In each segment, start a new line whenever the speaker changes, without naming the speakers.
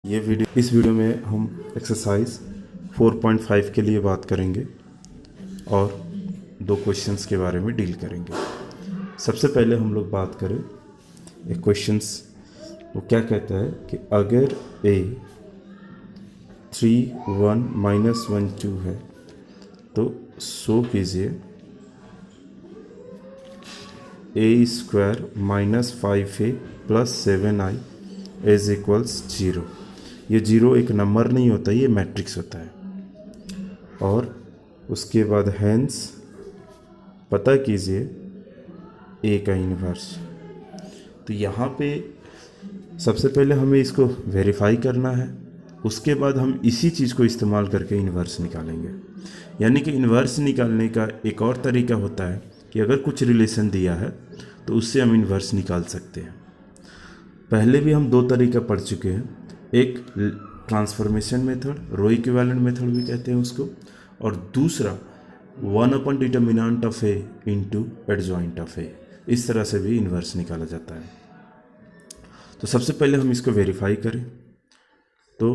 इस वीडियो में हम एक्सरसाइज 4.5 के लिए बात करेंगे और दो क्वेश्चंस के बारे में डील करेंगे। सबसे पहले हम लोग बात करें एक क्वेश्चंस, वो क्या कहता है कि अगर a 3 1 -1 2 है तो शो कीजिए a² -5a + 7i is equals 0। ये 0 एक नंबर नहीं होता, ये मैट्रिक्स होता है। और उसके बाद हैंस पता कीजिए a का इन्वर्स। तो यहाँ पे सबसे पहले हमें इसको वेरीफाई करना है, उसके बाद हम इसी चीज़ को इस्तेमाल करके इन्वर्स निकालेंगे। यानी कि इन्वर्स निकालने का एक और तरीका होता है कि अगर कुछ रिलेशन दिया है तो उससे हम इन्वर्स निकाल सकते हैं। पहले भी हम दो तरीका पढ़ चुके हैं, एक transformation method, row equivalent method भी कहते हैं उसको, और दूसरा 1/डिटर्मिनेंट of A into adjoint of A. इस तरह से भी इन्वर्स निकाला जाता है। तो सबसे पहले हम इसको वेरीफाई करें। तो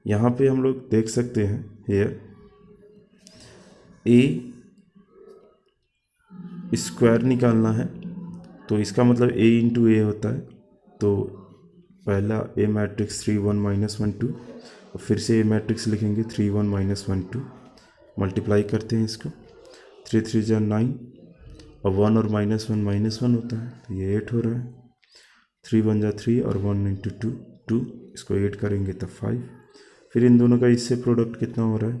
यहाँ पे हम लोग देख सकते हैं हेयर a² निकालना है, तो इसका मतलब a इंटू ए होता है। तो पहला a मैट्रिक्स 3 1 -1 2, और फिर से a मैट्रिक्स लिखेंगे 3 1 -1 2, मल्टीप्लाई करते हैं इसको, 3 3 जा 9, और 1 और -1 होता है तो ये 8 हो रहा है। 3 1 जा 3 और 1 इंटू 2 2, इसको 8 करेंगे तो 5। फिर इन दोनों का इससे प्रोडक्ट कितना हो रहा है,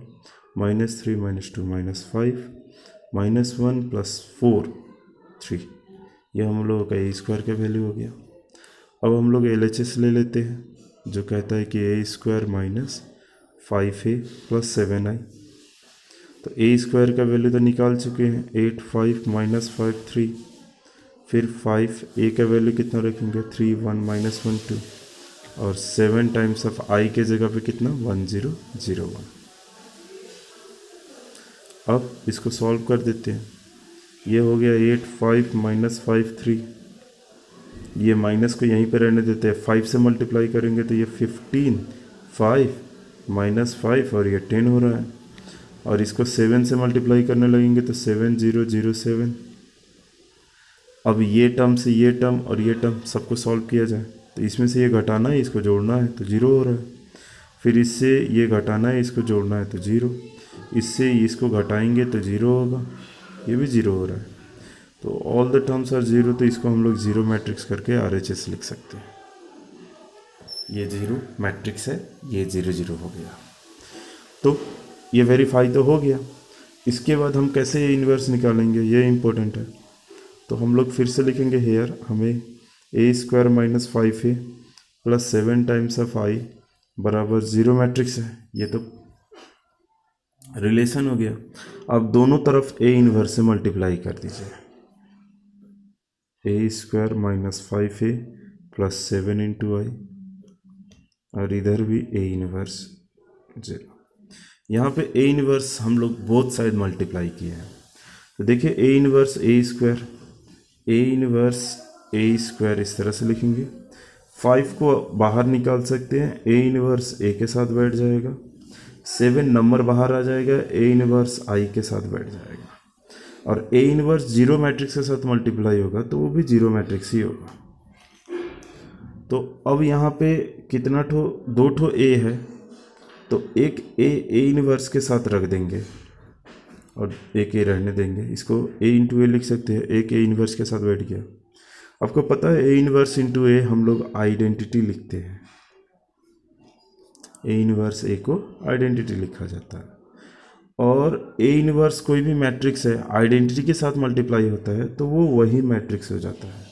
-3 -2 -5 -1 + 4 3। यह हम लोगों का a² का वैल्यू हो गया। अब हम लोग LHS ले लेते हैं जो कहता है कि a² -5a + 7i। तो a² का वैल्यू तो निकाल चुके हैं, 8 5 -5 3। फिर 5a का वैल्यू कितना रखेंगे, 3 1 -1 2, और 7 टाइम्स ऑफ i के जगह पे कितना, 1 0 0 1। अब इसको सॉल्व कर देते हैं। ये हो गया 8 5 -5 3, ये माइनस को यहीं पे रहने देते हैं, 5 से मल्टीप्लाई करेंगे तो ये 15 5 -5 और ये 10 हो रहा है। और इसको 7 से मल्टीप्लाई करने लगेंगे तो 7 0 0 7। अब ये टर्म से ये टर्म और ये टर्म सबको सॉल्व किया जाए तो इसमें से ये घटाना है, इसको जोड़ना है तो 0 हो रहा है। फिर इससे ये घटाना है, इसको जोड़ना है तो 0। इससे इसको घटाएंगे तो 0 होगा, ये भी 0 हो रहा है। तो ऑल द टर्म्स आर 0, तो इसको हम लोग 0 मैट्रिक्स करके RHS लिख सकते हैं। ये 0 मैट्रिक्स है, ये 0 0 हो गया। तो ये वेरीफाई तो हो गया। इसके बाद हम कैसे इन्वर्स निकालेंगे, ये इम्पोर्टेंट है। तो हम लोग फिर से लिखेंगे हेयर, हमें a² -5a + 7 times of i बराबर 0 मैट्रिक्स है। ये तो रिलेशन हो गया। अब दोनों तरफ a इन्वर्स से मल्टीप्लाई कर दीजिए, a² -5a + 7 इंटू i, और इधर भी a इन्वर्स 0। यहाँ पे a इन्वर्स हम लोग बोथ साइड मल्टीप्लाई किए हैं। तो देखिए a inverse a², a inverse a² इस तरह से लिखेंगे। 5 को बाहर निकाल सकते हैं, a इन्वर्स a के साथ बैठ जाएगा। 7 नंबर बाहर आ जाएगा, a इन्वर्स i के साथ बैठ जाएगा। और a इन्वर्स 0 मैट्रिक्स के साथ मल्टीप्लाई होगा तो वो भी 0 मैट्रिक्स ही होगा। तो अब यहाँ पे कितना ठो, 2 ठो a है, तो एक a इन्वर्स के साथ रख देंगे और एक a रहने देंगे। इसको a इंटू ए लिख सकते हैं, एक a इन्वर्स के साथ बैठ गया। आपको पता है a इन्वर्स इंटू ए हम लोग आइडेंटिटी लिखते हैं, a इन्वर्स a को आइडेंटिटी लिखा जाता है। और a इन्वर्स कोई भी मैट्रिक्स है, आइडेंटिटी के साथ मल्टीप्लाई होता है तो वो वही मैट्रिक्स हो जाता है,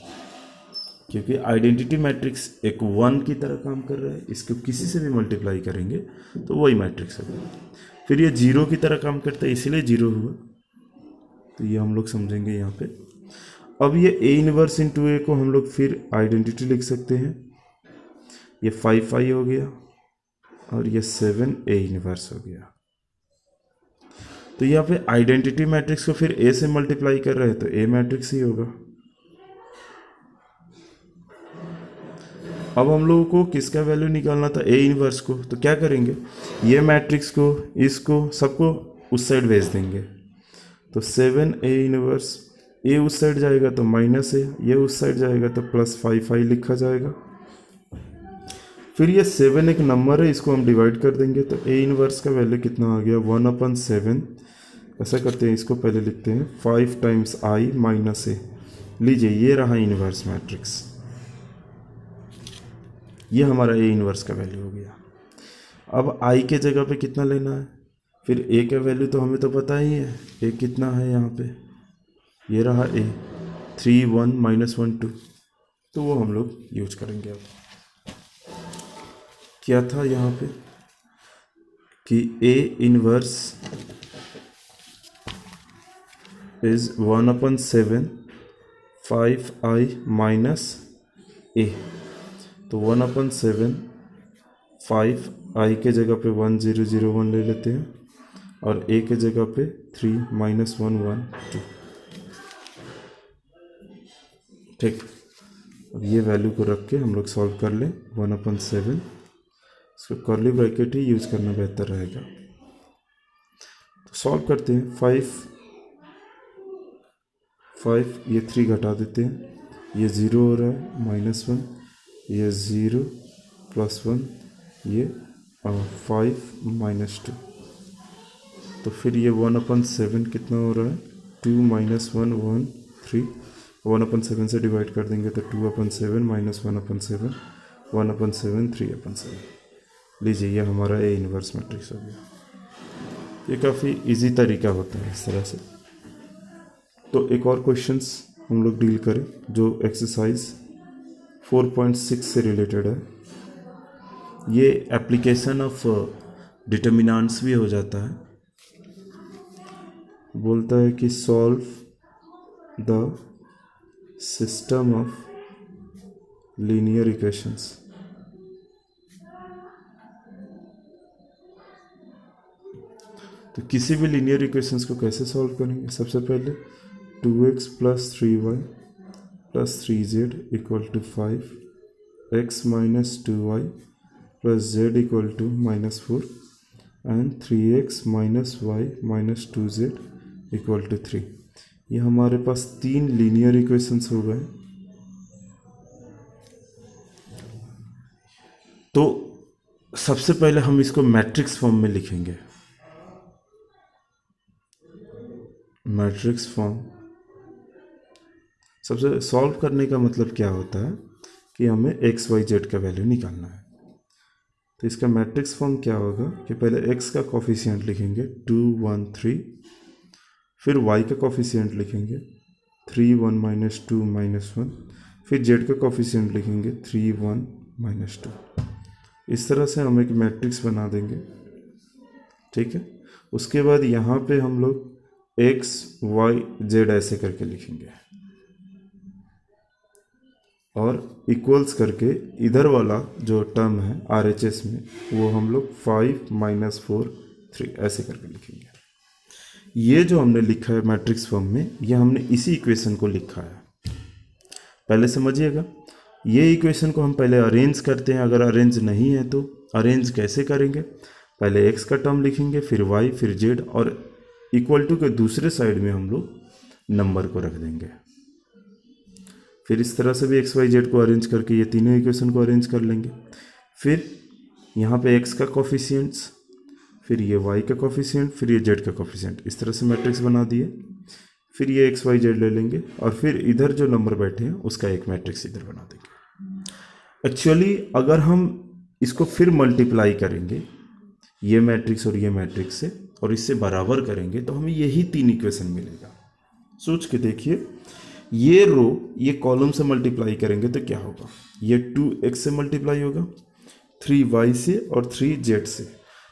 क्योंकि आइडेंटिटी मैट्रिक्स एक 1 की तरह काम कर रहा है। इसको किसी से भी मल्टीप्लाई करेंगे तो वही मैट्रिक्स होगा। फिर ये 0 की तरह काम करता है, इसीलिए 0 हुआ। तो ये हम लोग समझेंगे यहाँ पे। अब ये a इन्वर्स इंटू ए को हम लोग फिर आइडेंटिटी लिख सकते हैं। ये 5 5 हो गया और ये 7 a इन्वर्स हो गया। तो यहाँ पे आइडेंटिटी मैट्रिक्स को फिर a से मल्टीप्लाई कर रहे हैं तो a मैट्रिक्स ही होगा। अब हम लोगों को किसका वैल्यू निकालना था, ए इनवर्स को। तो क्या करेंगे, ये मैट्रिक्स को, इसको, सबको उस साइड भेज देंगे। तो 7 ए इनवर्स, ए उस साइड जाएगा तो माइनस ए, ये उस साइड जाएगा तो +5 आई लिखा जाएगा। फिर ये 7 एक नंबर है, इसको हम डिवाइड कर देंगे तो ए इनवर्स का वैल्यू कितना आ गया, 1/7। ऐसा करते हैं, इसको पहले लिखते हैं 5 टाइम्स आई माइनस ए। लीजिए ये रहा इनवर्स मैट्रिक्स, ये हमारा ए इनवर्स का वैल्यू हो गया। अब आई के जगह पे कितना लेना है, फिर ए का वैल्यू तो हमें तो पता ही है, ए कितना है यहाँ पे, ये रहा ए 3 1 -1 2, तो वो हम लोग यूज करेंगे। अब क्या था यहाँ पे कि A inverse is 1/7 5i minus A. तो 1/7 5i के जगह पे 1001 ले लेते हैं और ए के जगह पे 3 -1 1 2। ठीक, अब ये वैल्यू को रख के हम लोग सॉल्व कर लें 1/7। इसको कर्ली ब्रैकेट ही यूज़ करना बेहतर रहेगा। तो सॉल्व करते हैं, 5 ये 3 घटा देते हैं, ये 0 हो रहा है, -1, ये 0 +1, ये 5 -2। तो फिर ये 1/7 कितना हो रहा है, 2 -1 1 3। 1/7 से डिवाइड कर देंगे तो 2/7 -1/7 1/7 3/7। लीजिए ये हमारा ए इनवर्स मैट्रिक्स हो गया। ये काफ़ी इजी तरीका होता है इस तरह से। तो एक और क्वेश्चंस हम लोग डील करें जो एक्सरसाइज 4.6 से रिलेटेड है। ये एप्लीकेशन ऑफ डिटर्मिनेंट्स भी हो जाता है। बोलता है कि solve the system of linear equations. तो किसी भी लीनियर इक्वेशंस को कैसे सॉल्व करेंगे, सबसे पहले 2x + 3y + 3z = 5, x - 2y + z = -4 and 3x - y - 2z = 3। ये हमारे पास 3 लीनियर इक्वेशंस हो गए। तो सबसे पहले हम इसको मैट्रिक्स फॉर्म में लिखेंगे। मैट्रिक्स फॉर्म सबसे सॉल्व करने का मतलब क्या होता है कि हमें x y z का वैल्यू निकालना है। तो इसका मैट्रिक्स फॉर्म क्या होगा कि पहले x का कोफिशिएंट लिखेंगे 2 1 3, फिर y का कोफिशिएंट लिखेंगे 3 1 -2 -1, फिर z का कोफिशिएंट लिखेंगे 3 1 -2। इस तरह से हम एक मैट्रिक्स बना देंगे। ठीक है, उसके बाद यहाँ पे हम लोग x y z ऐसे करके लिखेंगे और इक्वल्स करके इधर वाला जो टर्म है RHS में वो हम लोग 5 -4 3 ऐसे करके लिखेंगे। ये जो हमने लिखा है मैट्रिक्स फॉर्म में, ये हमने इसी इक्वेशन को लिखा है। पहले समझिएगा, ये इक्वेशन को हम पहले अरेंज करते हैं। अगर अरेंज नहीं है तो अरेंज कैसे करेंगे, पहले x का टर्म लिखेंगे, फिर y, फिर z और इक्वल टू के दूसरे साइड में हम लोग नंबर को रख देंगे। फिर इस तरह से भी x y z को अरेंज करके ये तीनों इक्वेशन को अरेंज कर लेंगे। फिर यहाँ पे x का कोफिशिएंट्स, फिर ये y का कोफिशिएंट, फिर ये z का कोफिशिएंट, इस तरह से मैट्रिक्स बना दिए। फिर ये x y z ले लेंगे और फिर इधर जो नंबर बैठे हैं उसका एक मैट्रिक्स इधर बना देंगे। एक्चुअली अगर हम इसको फिर मल्टीप्लाई करेंगे ये मैट्रिक्स और ये मैट्रिक्स से और इससे बराबर करेंगे तो हमें यही 3 इक्वेशन मिलेगा। सोच के देखिए, ये रो ये कॉलम से मल्टीप्लाई करेंगे तो क्या होगा, ये 2x से मल्टीप्लाई होगा, 3y से और 3z से।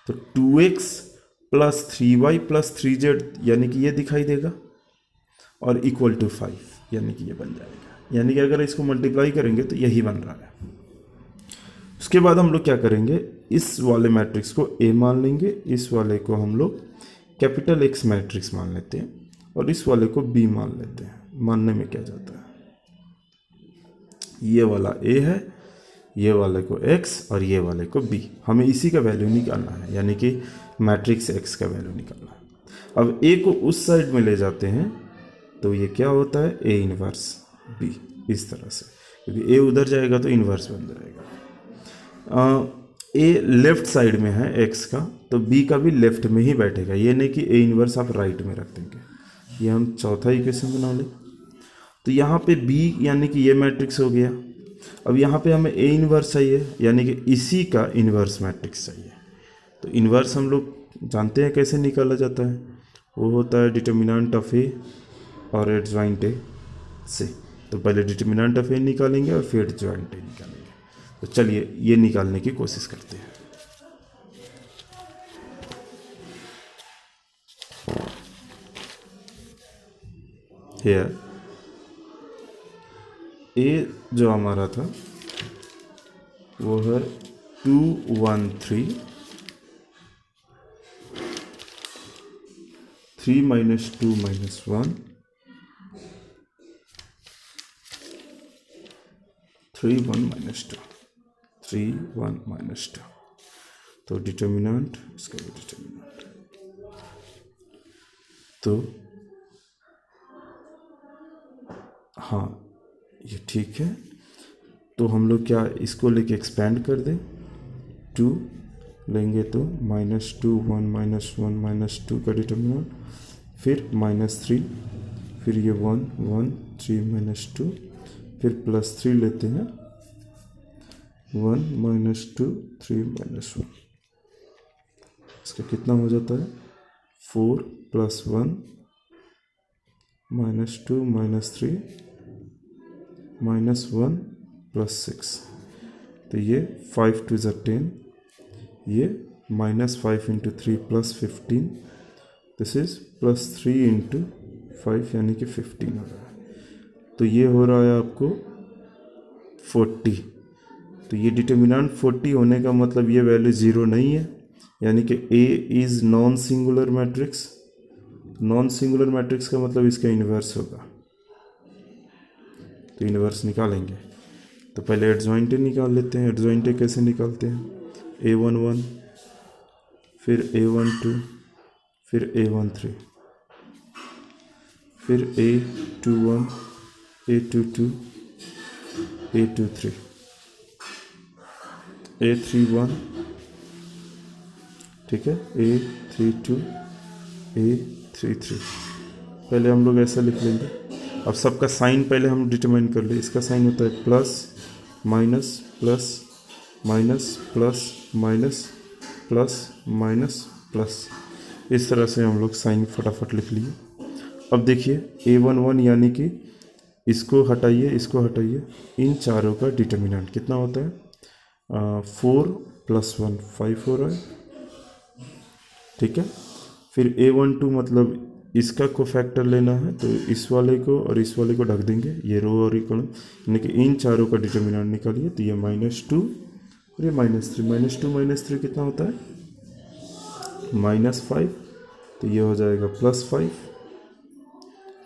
तो 2x + 3y + 3z यानी कि ये दिखाई देगा और इक्वल टू 5 यानी कि ये बन जाएगा। यानी कि अगर इसको मल्टीप्लाई करेंगे तो यही बन रहा है। उसके बाद हम लोग क्या करेंगे, इस वाले मैट्रिक्स को A मान लेंगे, इस वाले को हम लोग कैपिटल X मैट्रिक्स मान लेते हैं और इस वाले को B मान लेते हैं। मानने में क्या जाता है, ये वाला A है, ये वाले को x और ये वाले को b। हमें इसी का वैल्यू निकालना है, यानी कि मैट्रिक्स x का वैल्यू निकालना है। अब a को उस साइड में ले जाते हैं तो ये क्या होता है, a इनवर्स b, इस तरह से, क्योंकि a उधर जाएगा तो इनवर्स बन जाएगा। a लेफ्ट साइड में है x का, तो b का भी लेफ्ट में ही बैठेगा, ये नहीं कि a इनवर्स आप राइट में रख देंगे। ये हम चौथा इक्वेशन बना लें। तो यहाँ पे b यानी कि ये मैट्रिक्स हो गया। अब यहाँ पे हमें a इनवर्स चाहिए, यानी कि इसी का इनवर्स मैट्रिक्स चाहिए। तो इनवर्स हम लोग जानते हैं कैसे निकाला जाता है, वो होता है डिटर्मिनेंट ऑफ a और एडजॉइंट a से। तो पहले डिटर्मिनेंट ऑफ a निकालेंगे और फिर एडजॉइंट a निकालेंगे। तो चलिए ये निकालने की कोशिश करते हैं। Here a जो हमारा था वो है 2 1 3, 3 minus 2 minus 1, 3 1 minus 2, 3 1 minus 2। तो डिटर्मिनेंट, इसका भी डिटर्मिनेंट, तो हाँ ये ठीक है। तो हम लोग क्या इसको लेके एक्सपेंड कर दें, 2 लेंगे तो -2 1 -1 -2 का डिटर्मिनेंट, फिर -3, फिर ये 1 1 3 -2, फिर +3 लेते हैं, 1 -2 3 -1। इसका कितना हो जाता है, 4 + 1 -2 -3 -1 +6। तो ये 5 2 ज़ा 10, ये -5 × 3 +15, दिस इज +3 × 5 यानी कि 15 हो रहा है। तो ये हो रहा है आपको 40। तो ये डिटर्मिनेंट 40 होने का मतलब ये वैल्यू 0 नहीं है, यानी कि A is non singular matrix. Non singular matrix का मतलब इसका इन्वर्स होगा। तो इन्वर्स निकालेंगे तो पहले एडजॉइंट निकाल लेते हैं। एडजॉइंट कैसे निकालते हैं, A11, फिर A12, फिर A13, फिर A21, A22, A23, A31, ठीक है, A32, A33। पहले हम लोग ऐसा लिख लेंगे। अब सबका साइन पहले हम डिटरमाइन कर ले। इसका साइन होता है plus minus plus minus plus minus plus minus plus, इस तरह से हम लोग साइन फटाफट लिख लिए। अब देखिए A11 यानी कि इसको हटाइए, इसको हटाइए, इन चारों का डिटर्मिनेंट कितना होता है, 4 + 1 5 हो रहा है, ठीक है। फिर A12 मतलब इसका को फैक्टर लेना है, तो इस वाले को और इस वाले को ढक देंगे, ये रो और ये कॉलम, यानी कि इन चारों का डिटर्मिनेंट निकालिए। तो ये -2 और ये -3, -2 - 3 कितना होता है, -5, तो ये हो जाएगा +5।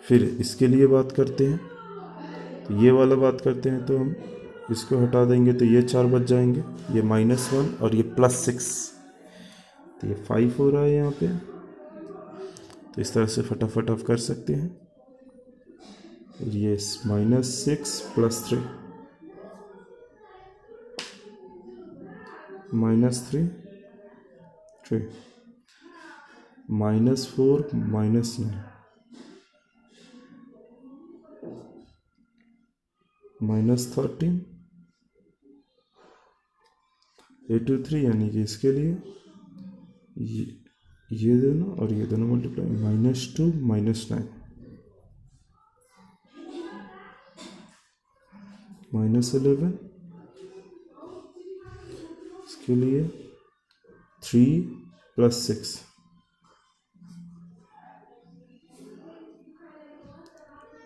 फिर इसके लिए बात करते हैं, तो ये वाला बात करते हैं, तो हम इसको हटा देंगे तो ये 4 बच जाएंगे, ये -1 और ये +6, तो ये 5 हो रहा है यहाँ पे। तो इस तरह से फटाफट आप कर सकते हैं। ये -6 + 3 -3 3 -4 -9 -13 A23, यानी कि इसके लिए ये दोनों और ये दोनों मल्टीप्लाई, -2 -9 -11, इसके लिए 3 + 6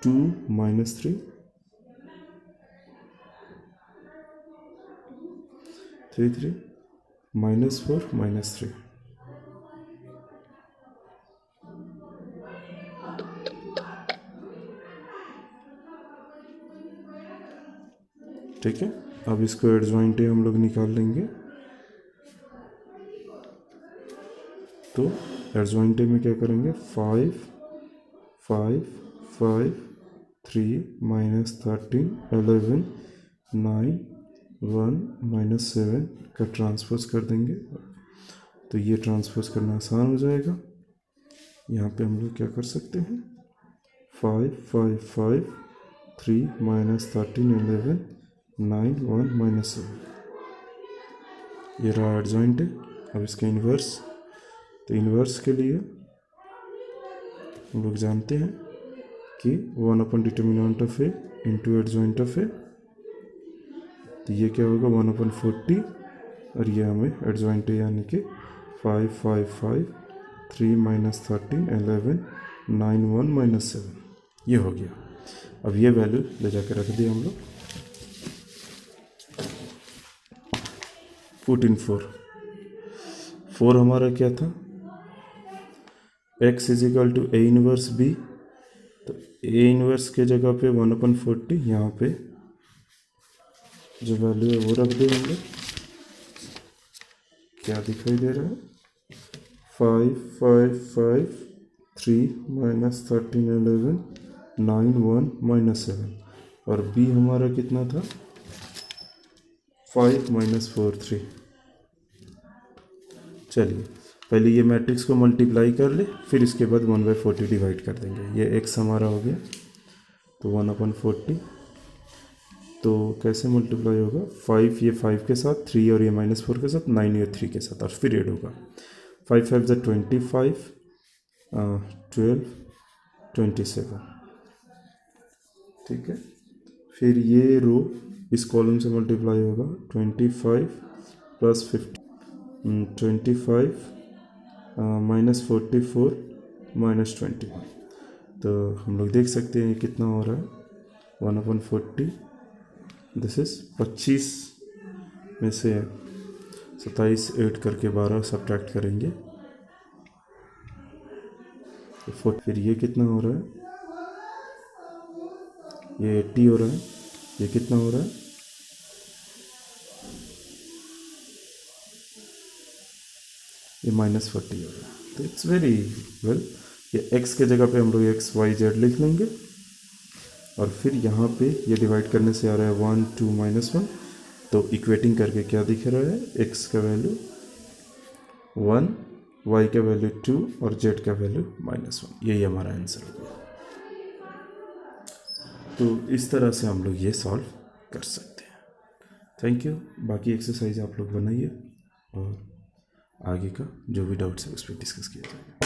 2 -3 3 3 -4 -3, ठीक है। अब इसको एडजॉइंट हम लोग निकाल लेंगे। तो एडजॉइंट में क्या करेंगे, 5 5 5 3 माइनस 13 11 9 1 माइनस 7 का ट्रांसपोज कर देंगे। तो ये ट्रांसपोज करना आसान हो जाएगा। यहाँ पे हम लोग क्या कर सकते हैं, 5 5 5 3 माइनस 13 11 9 1 माइनस 7। ये रहा एडजॉइंट है। अब इसका इन्वर्स, तो इन्वर्स के लिए हम लोग जानते हैं कि 1 अपन determinant of A into adjoint of A, तो ये क्या होगा 1 अपन 40, और ये हमें एडजॉइंट है यानी कि 5 5 5 3 माइनस 13 11 9 1 माइनस 7, ये हो गया। अब ये वैल्यू ले जाकर रख दिया हम लोग। पुट इन 4 हमारा क्या था, x is equal to A inverse B, तो ए इनवर्स के जगह पे 1/40, यहाँ पे जो वैल्यू है वो रख देंगे। क्या दिखाई दे रहा है, 5 5 5 3 माइनस 13 11 9 1 माइनस 7, और b हमारा कितना था 5 माइनस 4 3। चलिए पहले ये मैट्रिक्स को मल्टीप्लाई कर ले, फिर इसके बाद 1/40 डिवाइड कर देंगे। ये x हमारा हो गया, तो 1/40, तो कैसे मल्टीप्लाई होगा, 5 ये 5 के साथ, 3 और ये -4 के साथ, 9 ये 3 के साथ, और फिर ऐड होगा 5 5 = 25 12 27, ठीक है। फिर ये रो इस कॉलम से मल्टीप्लाई होगा 25 प्लस 25 -44 -21, तो हम लोग देख सकते हैं कितना हो रहा है 1/40, दिस इज 25 में से 27 ऐड करके 12 सब्ट्रैक्ट करेंगे, तो फिर ये कितना हो रहा है, ये 80 हो रहा है, ये कितना हो रहा है, ये -40 हो रहा है। तो इट्स वेरी वेल, ये x के जगह पे हम लोग XYZ लिख लेंगे, और फिर यहाँ पे ये डिवाइड करने से आ रहा है 1 2 -1, तो इक्वेटिंग करके क्या दिख रहा है, x का वैल्यू 1, y का वैल्यू 2 और z का वैल्यू -1, यही हमारा आंसर हो गया। तो इस तरह से हम लोग ये सॉल्व कर सकते हैं। Thank you. बाकी एक्सरसाइज आप लोग बनाइए, और आगे का जो भी डाउट्स है उस पर डिस्कस किया जाएगा।